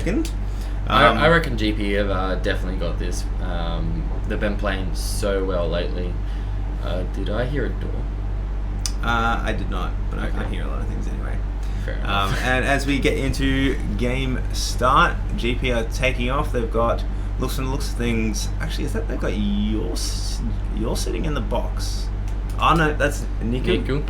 reckon. I reckon GP have definitely got this. They've been playing so well lately. Did I hear a door? I did not, but I can't hear a lot of things anyway. Fair enough. And as we get into game start, GP are taking off. They've got looks of things. Actually, is that they've got you're sitting in the box? Oh no, that's Niku.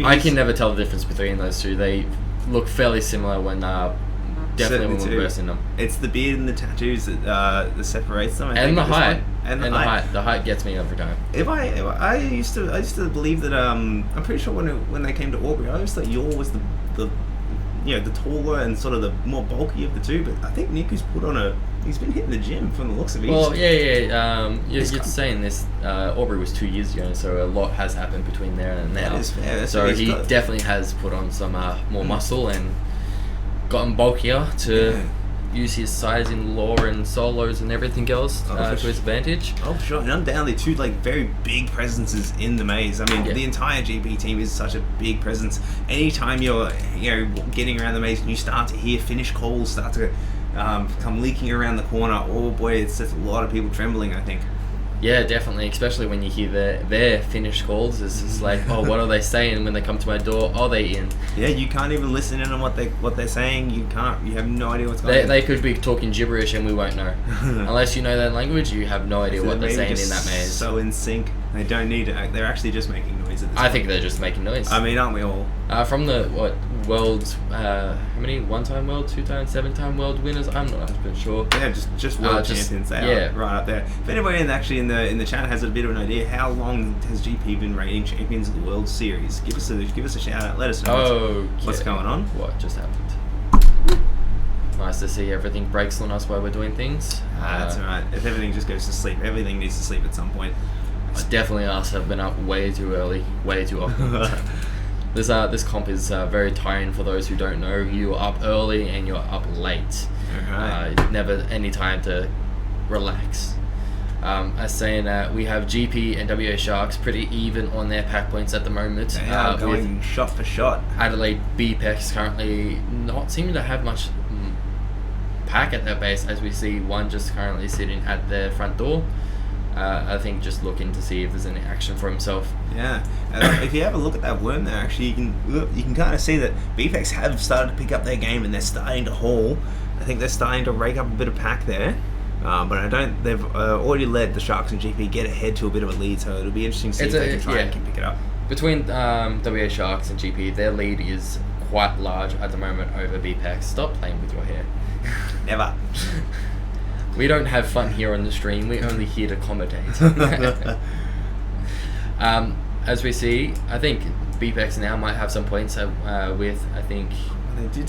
I can never tell the difference between those two. They look fairly similar when definitely when we're versing them. It's the beard and the tattoos that separates them. And the height. And the height. The height gets me every time. I used to believe that I'm pretty sure when they came to Aubrey, I always thought Yor was the taller and sort of the more bulky of the two. But I think Niku's he's been hitting the gym from the looks of it. Well, yeah. You're saying this. Aubrey was 2 years ago, so a lot has happened between there and now. That is fair. So he definitely has put on some more muscle and gotten bulkier to use his size in lore and solos and everything else to his advantage. Oh, for sure. And undoubtedly, two very big presences in the maze. I mean, the entire GP team is such a big presence. Anytime you're getting around the maze and you start to hear finish calls start to come leaking around the corner, oh boy, it sets a lot of people trembling, I think. Yeah, definitely, especially when you hear their finish calls. It's just like, oh, what are they saying when they come to my door? Oh, they in. Yeah, you can't even listen in on what they're saying. You have no idea what's going on. They could be talking gibberish and we won't know. Unless you know that language, you have no idea what they're saying in that maze. So in sync, they don't need it. They're actually just making noise at this point. I think they're just making noise. I mean, aren't we all? From the world's how many 1-time world, 2-time, 7-time world winners? I'm not 100% sure. Yeah, just world champions. They are right up there. If anybody in the chat has a bit of an idea, how long has GP been rating champions of the World Series? Give us a shout out. Let us know what's going on. What just happened? Nice to see everything breaks on us while we're doing things. That's alright. If everything just goes to sleep, everything needs to sleep at some point. Definitely us have been up way too early, way too often. This comp is very tiring for those who don't know. You're up early and you're up late. Never any time to relax. As saying that we have GP and WA Sharks pretty even on their pack points at the moment. They are going shot for shot. Adelaide Bpex currently not seeming to have much pack at their base, as we see one just currently sitting at their front door. I think just looking to see if there's any action for himself. Yeah, if you have a look at that worm there, actually, you can kind of see that Bpex have started to pick up their game and they're starting to haul. I think they're starting to rake up a bit of pack there, but they've already led the Sharks and GP get ahead to a bit of a lead, so it'll be interesting to see if they can try and pick it up. Between WA Sharks and GP, their lead is quite large at the moment over Bpex. Stop playing with your hair. Never. We don't have fun here on the stream. We're only here to commentate. As we see, I think Bpex now might have some points with, I think,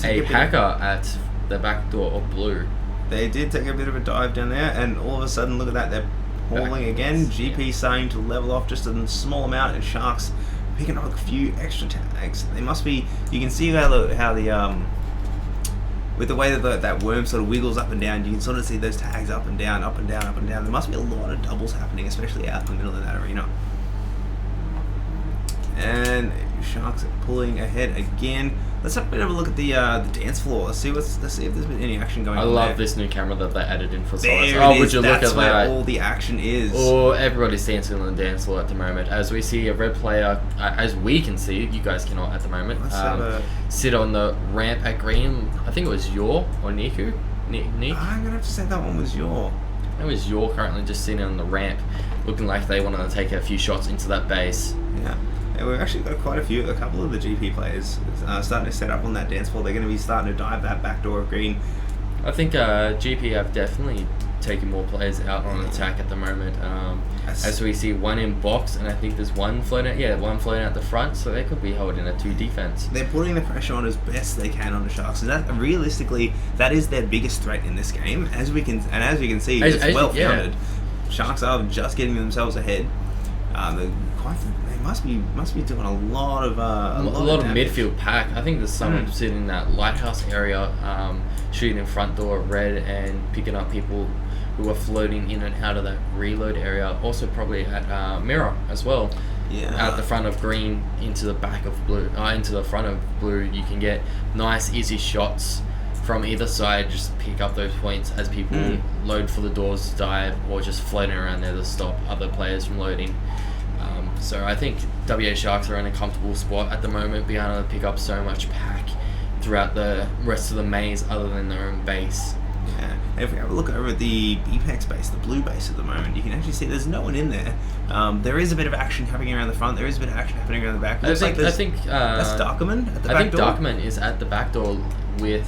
a hacker at the back door of blue. They did take a bit of a dive down there, and all of a sudden, look at that, they're hauling again. GP starting to level off just a small amount, and Sharks picking up a few extra tags. They must be, you can see how the with the way that that worm sort of wiggles up and down, you can sort of see those tags up and down, up and down, up and down. There must be a lot of doubles happening, especially out in the middle of that arena. And Sharks are pulling ahead again. Let's have a bit of a look at the dance floor. Let's see if there's been any action going on. I love there. this new camera that they added in for There solos. would you look at that? All the action is. Oh, everybody's dancing on the dance floor at the moment. As we see a red player, as we can see, you guys cannot at the moment, sit on the ramp at green. I think it was Yor or Niku. Nick? I'm gonna have to say that one was Yor. It was Yor currently just sitting on the ramp, looking like they wanted to take a few shots into that base. Yeah. We've actually got a couple of the GP players starting to set up on that dance floor. They're going to be starting to dive that back door of green. I think GP have definitely taken more players out on attack at the moment. As we see one in box, and I think there's one floating at the front, so they could be holding a 2 defense. They're putting the pressure on as best they can on the Sharks, and that realistically, that is their biggest threat in this game. As we can see, it's well founded. Sharks are just getting themselves ahead. They must be doing a lot of midfield pack. I think there's someone sitting in that lighthouse area, shooting in front door red and picking up people who are floating in and out of that reload area. Also probably at mirror as well. Yeah. At the front of green into the back of blue, into the front of blue, you can get nice easy shots from either side, just pick up those points as people load for the doors to dive, or just floating around there to stop other players from loading. So I think WA Sharks are in a comfortable spot at the moment, being able to pick up so much pack throughout the rest of the maze other than their own base. Yeah, and if we have a look over at the Bpex base, the blue base at the moment, you can actually see there's no one in there. There is a bit of action happening around the front. There is a bit of action happening around the back. I think that's Darkerman at the back door. I think Darkerman is at the back door with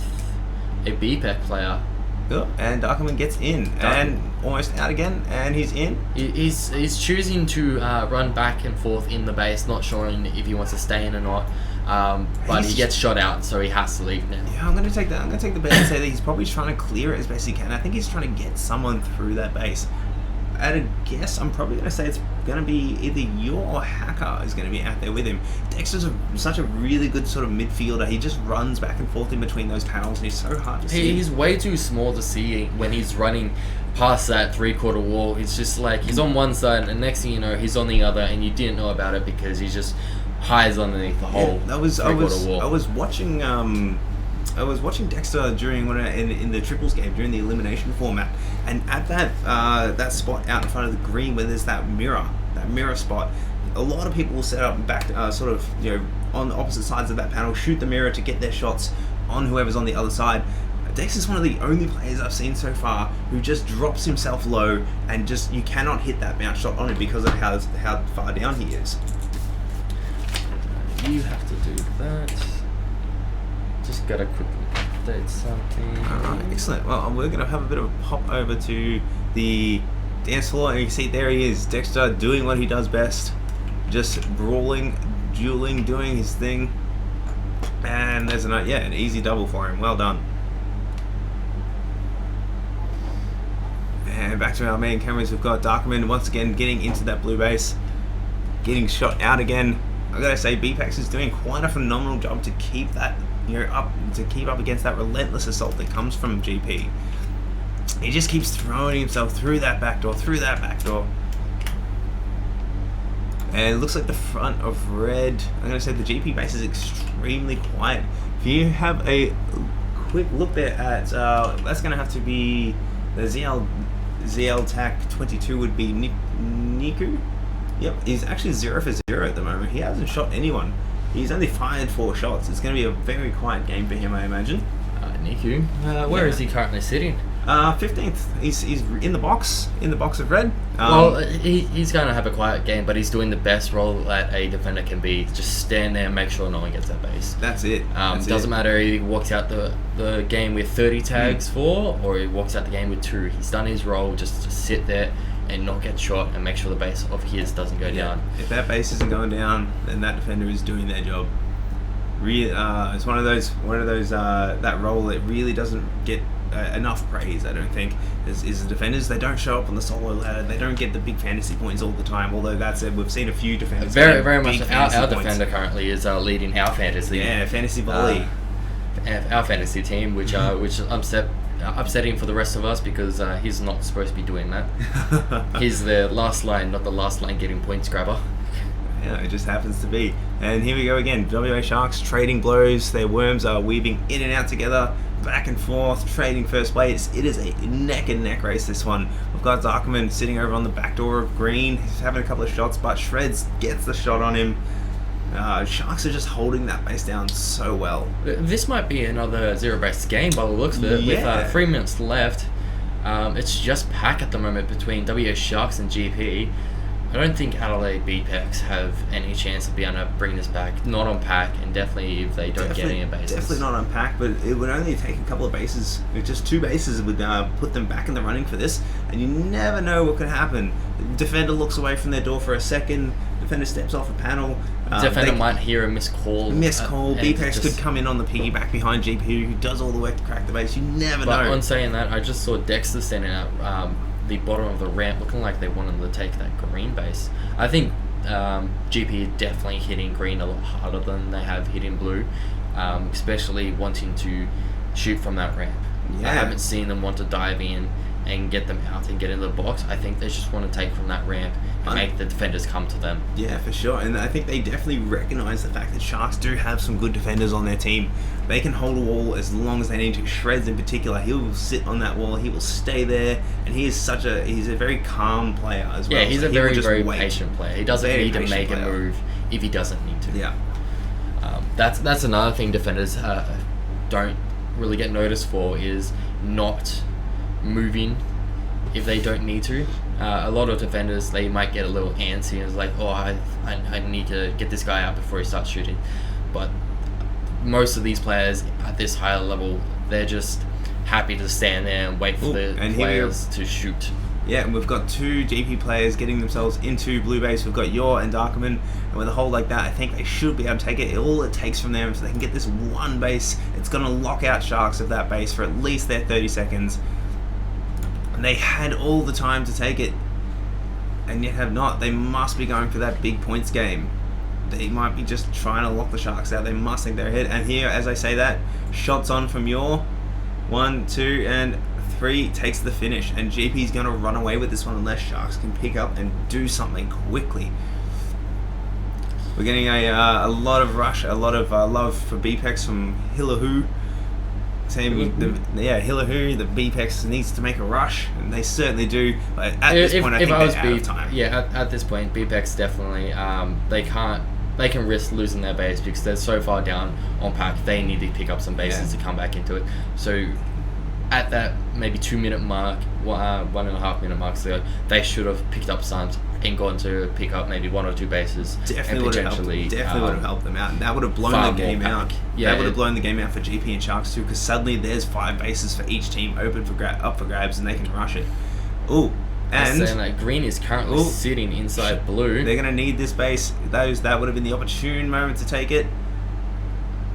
a Bpex player. Yeah, and Darkerman gets in and almost out again, and he's in. He's choosing to run back and forth in the base, not showing if he wants to stay in or not. But he gets shot out, so he has to leave now. Yeah, I'm gonna take that. I'm gonna take the bet and say that he's probably trying to clear it as best he can. I think he's trying to get someone through that base. At a guess, I'm probably gonna say it's gonna be either you or Hacker is gonna be out there with him. Dexter's such a really good sort of midfielder. He just runs back and forth in between those panels, and he's so hard to see. He's way too small to see when he's running past that 3/4 wall. It's just like he's on one side, and next thing you know, he's on the other, and you didn't know about it because he just hides underneath the whole wall. I was watching Dexter during in the triples game during the elimination format, and at that spot out in front of the green where there's that mirror spot, a lot of people will set up back sort of on the opposite sides of that panel, shoot the mirror to get their shots on whoever's on the other side. Dexter's one of the only players I've seen so far who just drops himself low, and just you cannot hit that bounce shot on him because of how far down he is. You have to do that. Just gotta quickly update something. Alright, excellent. Well, we're going to have a bit of a pop over to the dance floor, and you can see there he is, Dexter doing what he does best. Just brawling, dueling, doing his thing. And there's an easy double for him. Well done. And back to our main cameras, we've got Darkman once again getting into that blue base, getting shot out again. I gotta say, Bpex is doing quite a phenomenal job to keep that, up against that relentless assault that comes from GP. He just keeps throwing himself through that back door, And it looks like the front of red. I'm gonna say the GP base is extremely quiet. If you have a quick look there at, that's gonna have to be the ZL TAC 22 would be Niku. Yep, he's actually 0 for 0 at the moment. He hasn't shot anyone. He's only fired 4 shots. It's going to be a very quiet game for him, I imagine. Niku, where is he currently sitting? 15th. He's in the box of red. He's going to have a quiet game, but he's doing the best role that a defender can be. Just stand there and make sure no one gets that base. That's it. Doesn't matter if he walks out the game with 30 tags 4, or he walks out the game with 2. He's done his role just to sit there and not get shot and make sure the base of his doesn't go down. If that base isn't going down, then that defender is doing their job. It's one of those that role that really doesn't get enough praise, I don't think, is the defenders. They don't show up on the solo ladder. They don't get the big fantasy points all the time, although that said, we've seen a few defenders very much. Our defender currently is leading our fantasy fantasy volley, our fantasy team, which upsetting for the rest of us because he's not supposed to be doing that. He's the last line, not the last line getting points grabber. Yeah, it just happens to be. And here we go again. WA Sharks trading blows. Their worms are weaving in and out together, back and forth, trading first place. It is a neck and neck race, this one. We've got Zarkerman sitting over on the back door of green. He's having a couple of shots, but Shreds gets the shot on him. Sharks are just holding that base down so well. This might be another zero-base game by the looks of it. With 3 minutes left. It's just pack at the moment between WA Sharks and GP. I don't think Adelaide Bpex have any chance of being able to bring this back. Not on pack, and definitely if they don't get any bases. Definitely not on pack, but it would only take a couple of bases. Just 2 bases would put them back in the running for this, and you never know what could happen. Defender looks away from their door for a second. Defender steps off a panel. Defender might hear a missed call. Bpex could come in on the piggyback behind GP, who does all the work to crack the base. You never know. But on saying that, I just saw Dexter standing out the bottom of the ramp, looking like they wanted to take that green base. I think GP are definitely hitting green a lot harder than they have hitting blue, especially wanting to shoot from that ramp. I haven't seen them want to dive in and get them out and get into the box. I think they just want to take from that ramp and make the defenders come to them. Yeah, for sure. And I think they definitely recognise the fact that Sharks do have some good defenders on their team. They can hold a wall as long as they need to. Shreds in particular, he will sit on that wall. He will stay there, and he's a very calm player as well. Yeah, he's so a he will very, just very wait. patient player. He doesn't Very need to patient make player. a move if he doesn't need to. Yeah. That's another thing defenders don't really get noticed for, is not moving if they don't need to. A lot of defenders, they might get a little antsy and it's like, oh, I need to get this guy out before he starts shooting. But most of these players at this higher level, they're just happy to stand there and wait for the players to shoot. Yeah, and we've got 2 GP players getting themselves into blue base. We've got Yor and Darkerman, and with a hold like that, I think they should be able to take it. All it takes from them, so they can get this one base, it's going to lock out Sharks of that base for at least their 30 seconds. And they had all the time to take it, and yet have not. They must be going for that big points game. They might be just trying to lock the Sharks out. They must think they're ahead. And here, as I say that, shots on from Yor. 1, 2, and 3 takes the finish, and GP's going to run away with this one unless Sharks can pick up and do something quickly. We're getting a lot of rush, a lot of love for Bpex from Hillahu. Saying Hillahu, the Bpex needs to make a rush, and they certainly do. But at this point, I think they're out of time. Yeah, at this point, Bpex definitely they can risk losing their base because they're so far down on pack. They need to pick up some bases to come back into it. So at that maybe 2 minute mark, 1.5 minute mark, so they should have picked up some and gone to pick up maybe 1 or 2 bases. Definitely would have helped them out, and that would have blown the game out. Yeah, that would have blown the game out for GP and Sharks too, because suddenly there's 5 bases for each team open for up for grabs, and they can rush it. Ooh. And green is currently sitting inside blue. They're gonna need this base. That would have been the opportune moment to take it.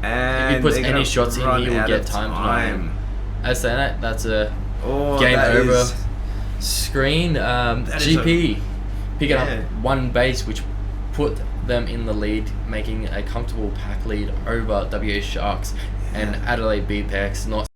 And if he puts any shots in, he will get time. As saying that, that's a game over screen. GP picking up 1 base, which put them in the lead, making a comfortable pack lead over WA Sharks and Adelaide Bpex. Not